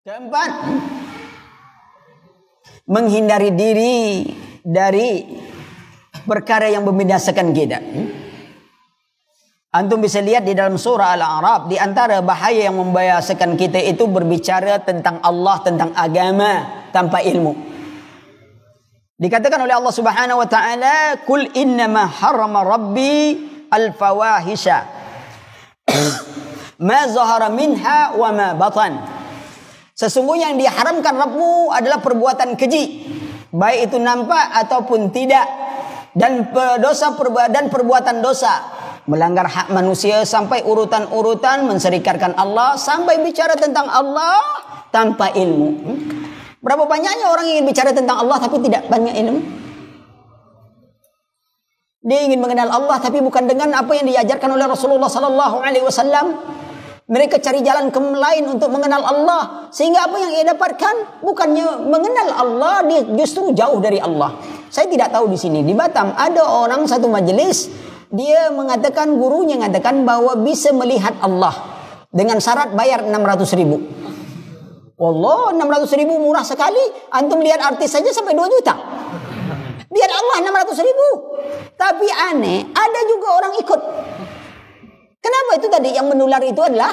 Keempat, menghindari diri dari perkara yang membinasakan kita. Antum bisa lihat di dalam surah Al-A'raf, di antara bahaya yang membahayakan kita itu berbicara tentang Allah, tentang agama tanpa ilmu. Dikatakan oleh Allah Subhanahu wa taala, "Qul innama harrama rabbi al-fawahisha ma zahara minha wa ma batan." Sesungguhnya yang diharamkan Rabbmu adalah perbuatan keji, baik itu nampak ataupun tidak, dan perbuatan dosa, melanggar hak manusia sampai urutan-urutan menserikatkan Allah, sampai bicara tentang Allah tanpa ilmu. Berapa banyaknya orang ingin bicara tentang Allah tapi tidak banyak ilmu. Dia ingin mengenal Allah tapi bukan dengan apa yang diajarkan oleh Rasulullah sallallahu alaihi wasallam. Mereka cari jalan ke lain untuk mengenal Allah, sehingga apa yang ia dapatkan bukannya mengenal Allah, dia justru jauh dari Allah. Saya tidak tahu di sini di Batam ada orang satu majelis, dia mengatakan, gurunya mengatakan bahwa bisa melihat Allah dengan syarat bayar 600.000. Allah, 600.000 murah sekali. Antum lihat artis saja sampai 2 juta. Lihat Allah 600.000. Tapi aneh, ada juga orang ikut. Kenapa itu tadi yang menular itu adalah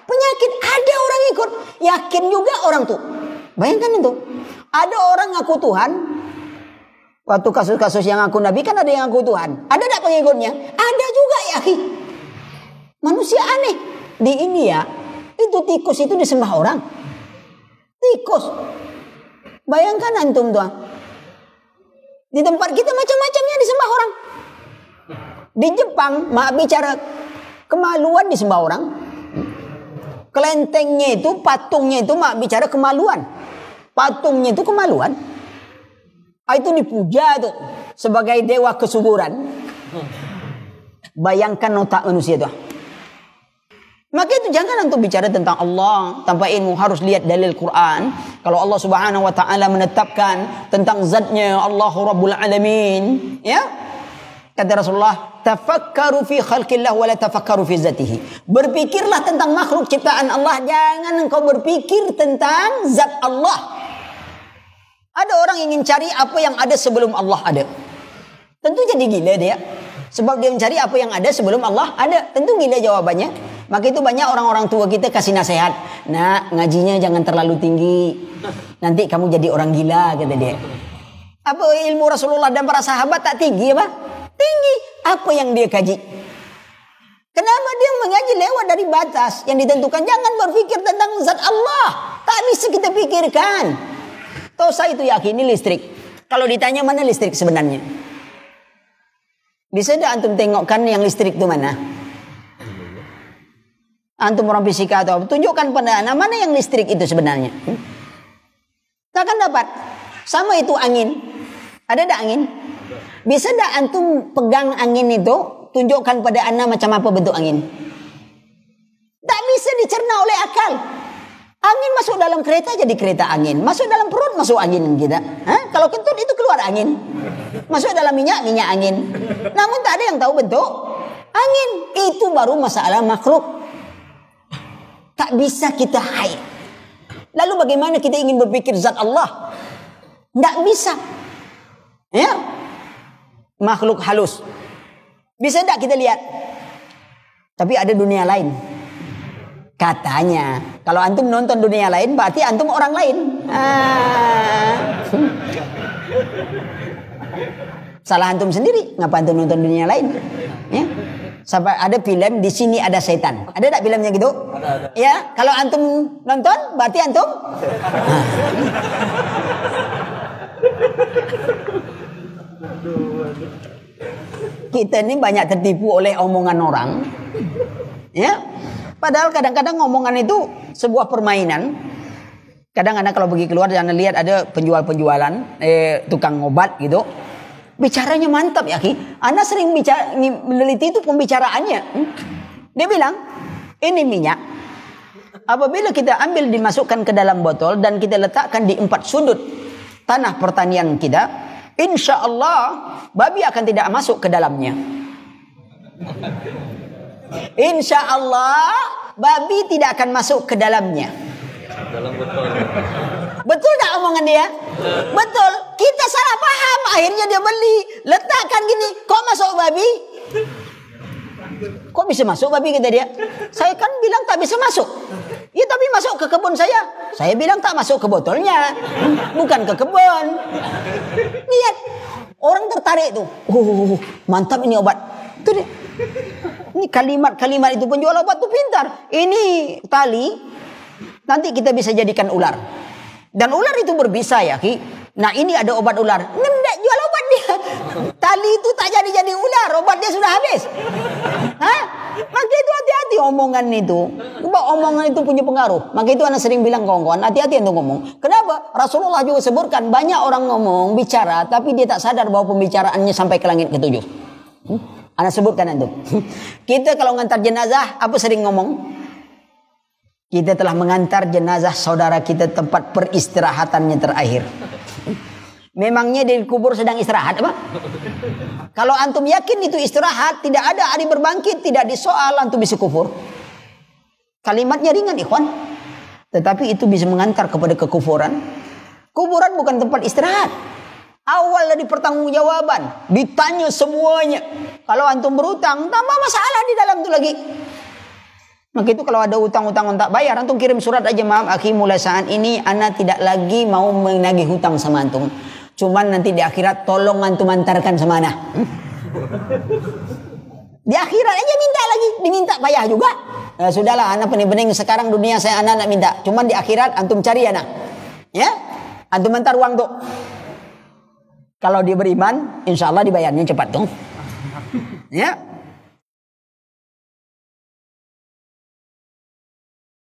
penyakit? Ada orang ikut, yakin juga orang tuh. Bayangkan itu, ada orang ngaku Tuhan. Waktu kasus-kasus yang ngaku Nabi kan ada yang ngaku Tuhan. Ada tak pengikutnya? Ada juga ya. Manusia aneh. Di India itu tikus itu disembah orang. Tikus. Bayangkan antum tuh. Di tempat kita macam-macamnya disembah orang. Di Jepang, maaf bicara, kemaluan disembah orang. Kelentengnya itu, patungnya itu, mak bicara kemaluan. Patungnya itu kemaluan. Itu dipuja tuh sebagai dewa kesuburan. Bayangkan otak manusia itu. Maka itu jangan untuk bicara tentang Allah tanpa ilmu, harus lihat dalil Quran. Kalau Allah Subhanahu wa taala menetapkan tentang zatnya Allahu Rabbul Alamin, ya. Kata Rasulullah, tafakkaru fi khalqillah wa la tafakkaru fi zatihi. Berpikirlah tentang makhluk ciptaan Allah, jangan engkau berpikir tentang zat Allah. Ada orang ingin cari apa yang ada sebelum Allah ada. Tentu jadi gila dia. Sebab dia mencari apa yang ada sebelum Allah ada. Tentu gila jawabannya. Maka itu banyak orang-orang tua kita kasih nasihat. Nak, ngajinya jangan terlalu tinggi. Nanti kamu jadi orang gila, kata dia. Apa ilmu Rasulullah dan para sahabat tak tinggi apa? Tinggi. Apa yang dia kaji? Kenapa dia mengaji lewat dari batas yang ditentukan? Jangan berpikir tentang zat Allah. Tak bisa kita pikirkan. Tahu saya itu yakin ini listrik. Kalau ditanya mana listrik sebenarnya? Bisa tidak antum tengokkan yang listrik itu mana? Antum orang fisika atau tunjukkan pada anak mana yang listrik itu sebenarnya. Takkan dapat. Sama itu angin. Ada tak angin? Bisa tak antum pegang angin itu, tunjukkan pada anak macam apa bentuk angin? Tak bisa dicerna oleh akal. Angin masuk dalam kereta jadi kereta angin, masuk dalam perut masuk angin kita. Kalau kentut itu keluar angin, masuk dalam minyak angin. Namun tak ada yang tahu bentuk angin. Itu baru masalah makhluk. Tak bisa kita hayal. Lalu bagaimana kita ingin berpikir zat Allah? Tak bisa. Ya, makhluk halus. Bisa tak kita lihat? Tapi ada dunia lain. Katanya, kalau antum nonton dunia lain, berarti antum orang lain. Salah antum sendiri. Ngapa antum nonton dunia lain? Ya. Sampai ada film di sini ada setan. Ada tak filmnya gitu? Ada. Ya, kalau antum nonton, berarti antum. Kita ini banyak tertipu oleh omongan orang. Ya. Padahal kadang-kadang omongan itu sebuah permainan. Kadang-kadang kalau pergi keluar jangan lihat ada penjual-penjualan, tukang obat gitu. Bicaranya mantap ya Ki. Ana sering meneliti itu pembicaraannya. Dia bilang, ini minyak. Apabila kita ambil dimasukkan ke dalam botol dan kita letakkan di 4 sudut tanah pertanian kita, insya Allah babi akan tidak masuk ke dalamnya. Insya Allah babi tidak akan masuk ke dalamnya. Betul tak omongan dia? Betul. Kita salah paham. Akhirnya dia beli. Letakkan gini. Kok masuk babi? Kok bisa masuk babi, kata dia? Saya kan bilang tak bisa masuk. Ya tapi masuk ke kebun saya. Saya bilang tak masuk ke botolnya. Bukan ke kebun. Lihat. Orang tertarik tuh. Mantap ini obat. Tuh dia. Ini kalimat-kalimat itu penjual obat tuh pintar. Ini tali. Nanti kita bisa jadikan ular. Dan ular itu berbisa ya Ki. Nah ini ada obat ular. Nggak jual obat dia. Tali itu tak jadi ular. Obatnya sudah habis. Hah? Maka itu hati-hati omongan itu. Sebab omongan itu punya pengaruh. Maka itu anak sering bilang kawan-kawan, hati-hati untuk ngomong. Kenapa? Rasulullah juga sebutkan banyak orang ngomong, bicara, tapi dia tak sadar bahwa pembicaraannya sampai ke langit ketujuh. Anak sebutkan itu. Kita kalau ngantar jenazah, apa sering ngomong? Kita telah mengantar jenazah saudara kita tempat peristirahatannya terakhir. Memangnya di kubur sedang istirahat apa? Kalau antum yakin itu istirahat, tidak ada hari berbangkit, tidak disoal, antum bisa kufur. Kalimatnya ringan ikhwan, tetapi itu bisa mengantar kepada kekufuran. Kuburan bukan tempat istirahat. Awal dari pertanggungjawaban, ditanya semuanya. Kalau antum berutang, tambah masalah di dalam itu lagi. Maka itu kalau ada utang-utang tak bayar, antum kirim surat aja, maaf akhi, mulai saat ini ana tidak lagi mau menagih hutang sama antum. Cuman nanti di akhirat tolong antum antarkan sama ana. Di akhirat aja minta lagi, diminta payah juga. Nah, sudahlah, ana pening-pening sekarang dunia saya ana nak minta. Cuman di akhirat antum cari ana. Ya? Antum antar uang tuh. Kalau dia beriman, insya Allah dibayarnya cepat dong. Ya?